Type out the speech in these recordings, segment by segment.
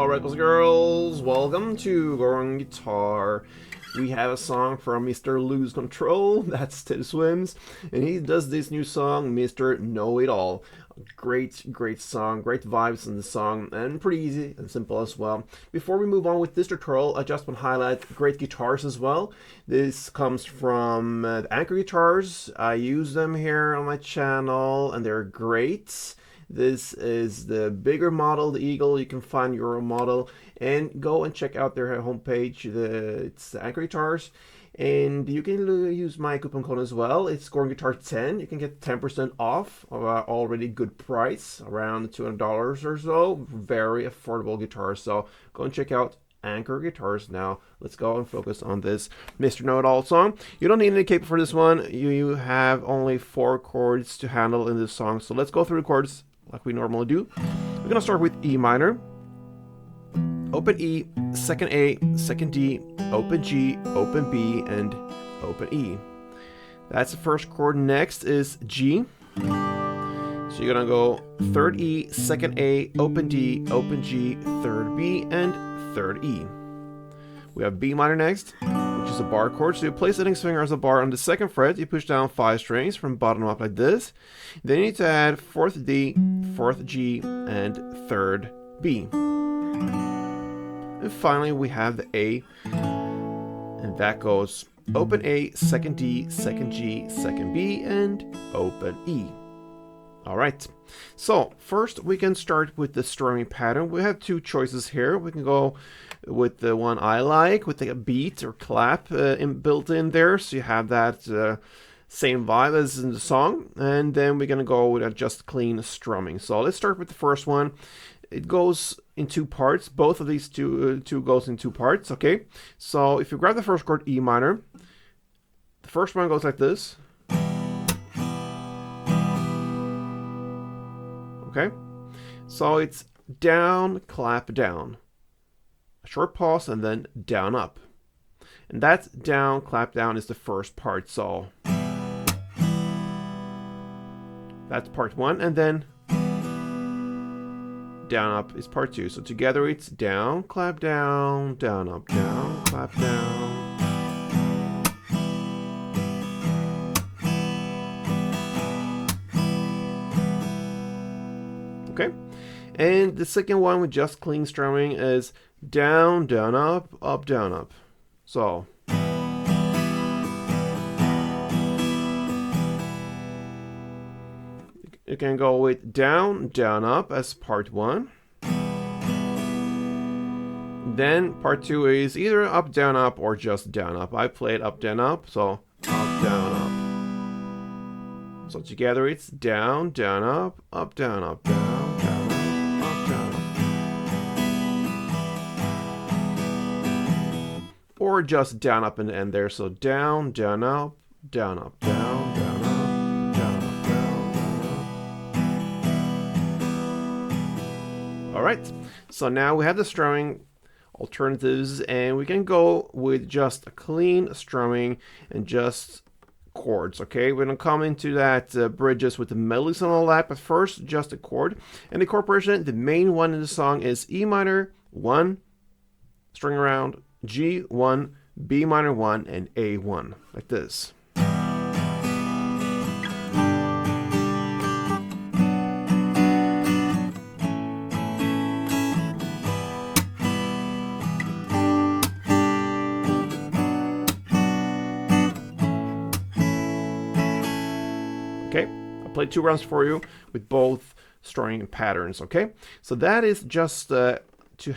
Alright, boys and girls, welcome to Growing Guitar. We have a song from Mr. Lose Control, that's Ted Swims, and he does this new song, Mr. Know It All. Great song, great vibes in the song, and pretty easy and simple as well. Before we move on with this tutorial, I just want to highlight great guitars as well. This comes from the Anchor guitars. I use them here on my channel, and they're great. This is the bigger model, the Eagle. You can find your own model and go and check out their homepage. It's the Anchor guitars. And you can use my coupon code as well. It's Growing Guitar 10. You can get 10% off of an already good price, around $200 or so. Very affordable guitar. So go and check out Anchor guitars. Now let's go and focus on this Mr. Know It All song. You don't need any capo for this one. You have only 4 chords to handle in this song. So let's go through the chords like we normally do. We're gonna start with E minor, open E, second A, second D, open G, open B, and open E. That's the first chord. Next is G. So you're gonna go third E, second A, open D, open G, third B, and third E. We have B minor next, which is a bar chord. So you place the index finger as a bar on the second fret. You push down 5 strings from bottom up like this. Then you need to add 4th D, 4th G, and 3rd B. And finally we have the A, and that goes open A, second D, second G, second B, and open E. Alright, so first we can start with the strumming pattern. We have 2 choices here. We can go with the one I like, with a beat or clap built in there, so you have that same vibe as in the song. And then we're gonna go with a just clean strumming. So let's start with the first one. It goes in 2 parts. Both of these two goes in 2 parts. Okay, so if you grab the first chord, E minor, the first one goes like this. Okay, so it's down, clap, down. A short pause and then down, up. And that's down, clap, down is the first part. So that's part 1, and then down, up is part 2. So together it's down, clap, down, down, up, down, clap, down. Okay, and the second one with just clean strumming is down, down, up, down, up. So you can go with down, down, up as part 1. Then part 2 is either up, down, up, or just down, up. I played up, down, up, so up, down, up. So together it's down, down, up, down, up, down, down, up, down, up. Or just down, up, and end there. So down, down, up, down, up, down, down, up, down, up, down, down, up. All right. So now we have the strumming alternatives, and we can go with just a clean strumming and just chords. Okay, we're gonna come into that bridges with the melodies and all that, but first just a chord. And the chord progression, the main one in the song is E minor 1, string around, G 1, B minor 1, and A 1, like this. Okay, I played 2 rounds for you with both strumming patterns. Okay, so that is just to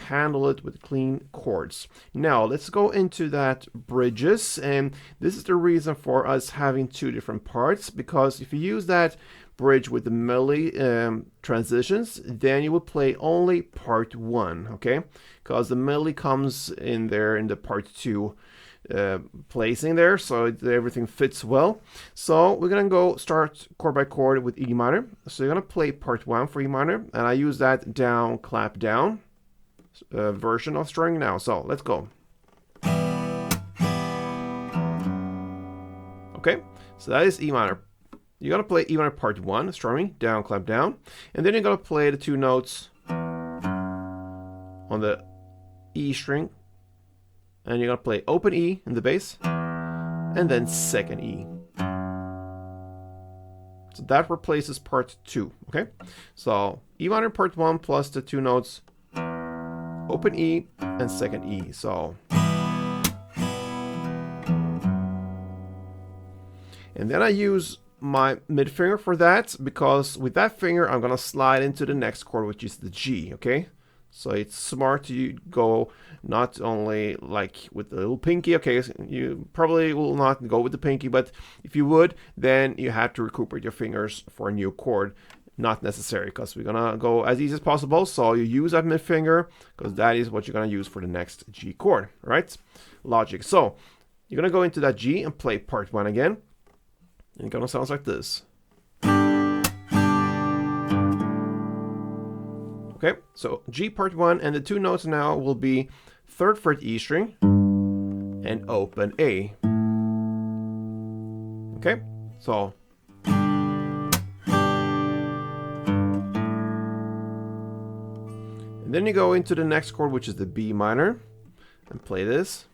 handle it with clean chords. Now let's go into that bridges, and this is the reason for us having 2 different parts, because if you use that bridge with the melody transitions, then you will play only part 1. Okay, because the melody comes in there in the part 2 placing there, so everything fits well. So we're gonna go start chord by chord with E minor. So you're gonna play part 1 for E minor, and I use that down, clap, down version of strumming now. So let's go. Okay, so that is E minor. You're gonna play E minor part 1, strumming, down, clap, down, and then you're gonna play the 2 notes on the E string, and you're gonna play open E in the bass, and then second E. So that replaces part 2, okay? So E minor part 1 plus the 2 notes, open E and second E. So, and then I use my mid finger for that, because with that finger I'm gonna slide into the next chord, which is the G, okay? So it's smart to go not only like with the little pinky, okay, so you probably will not go with the pinky, but if you would, then you have to recuperate your fingers for a new chord. Not necessary, because we're gonna go as easy as possible. So you use that mid finger, because that is what you're gonna use for the next G chord, right? Logic. So you're gonna go into that G and play part 1 again, and it gonna sound like this. Okay, so G part 1, and the 2 notes now will be 3rd fret E string and open A. Okay, so and then you go into the next chord, which is the B minor, and play this.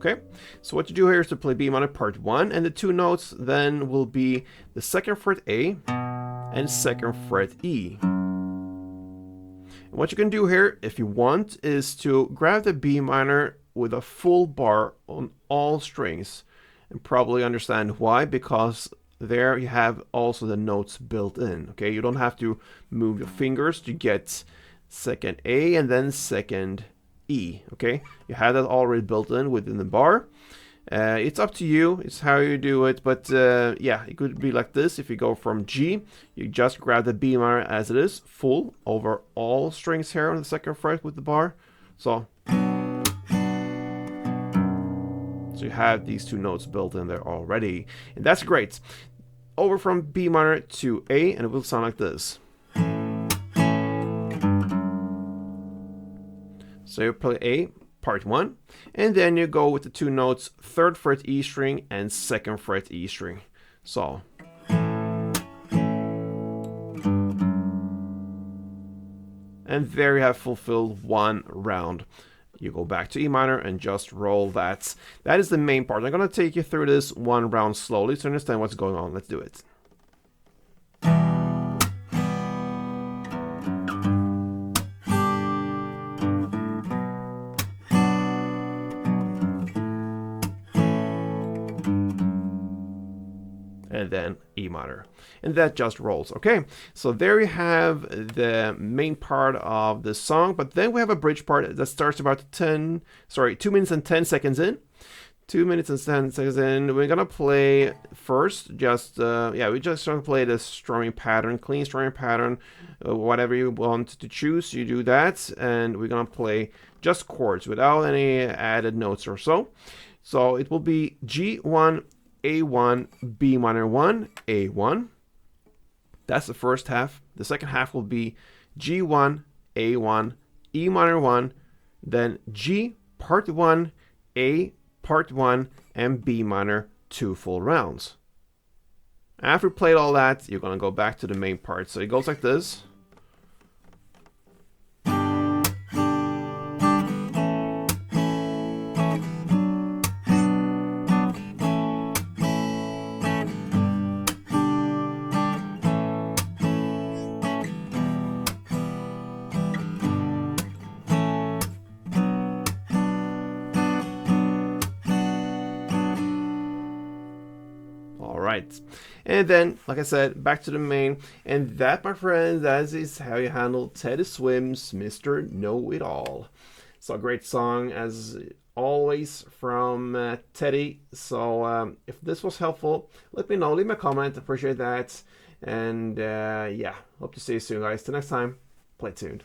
Okay, so what you do here is to play B minor part 1, and the 2 notes then will be the 2nd fret A and 2nd fret E. And what you can do here, if you want, is to grab the B minor with a full bar on all strings, and probably understand why, because there you have also the notes built in, okay? You don't have to move your fingers to get 2nd A and then 2nd E, okay? You have that already built in within the bar. It's up to you, it's how you do it, but yeah, it could be like this. If you go from G, you just grab the B minor as it is, full over all strings here on the 2nd fret with the bar. So you have these 2 notes built in there already, and that's great. Over from B minor to A, and it will sound like this. So you play A part 1, and then you go with the 2 notes 3rd fret E string and 2nd fret E string. So and there you have fulfilled 1 round. You go back to E minor and just roll that. That is the main part. I'm gonna take you through this 1 round slowly to understand what's going on. Let's do it. And then E minor, and that just rolls. Okay, so there you have the main part of the song, but then we have a bridge part that starts about 2 minutes and 10 seconds in. 2 minutes and 10 seconds in, we're gonna play first just we just gonna play the strumming pattern, clean strumming pattern, whatever you want to choose, you do that, and we're gonna play just chords without any added notes or so. So it will be G1, A1, B minor 1, A1. That's the first half. The second half will be G1, A1, E minor 1, then G part 1, A part 1, and B minor 2 full rounds. After we played all that, you're going to go back to the main part. So it goes like this. And then, like I said, back to the main. And that, my friends, that is how you handle Teddy Swims' Mr. Know-It-All. So a great song, as always, from Teddy. So if this was helpful, let me know. Leave me a comment. Appreciate that. And yeah, hope to see you soon, guys. Till next time, play tuned.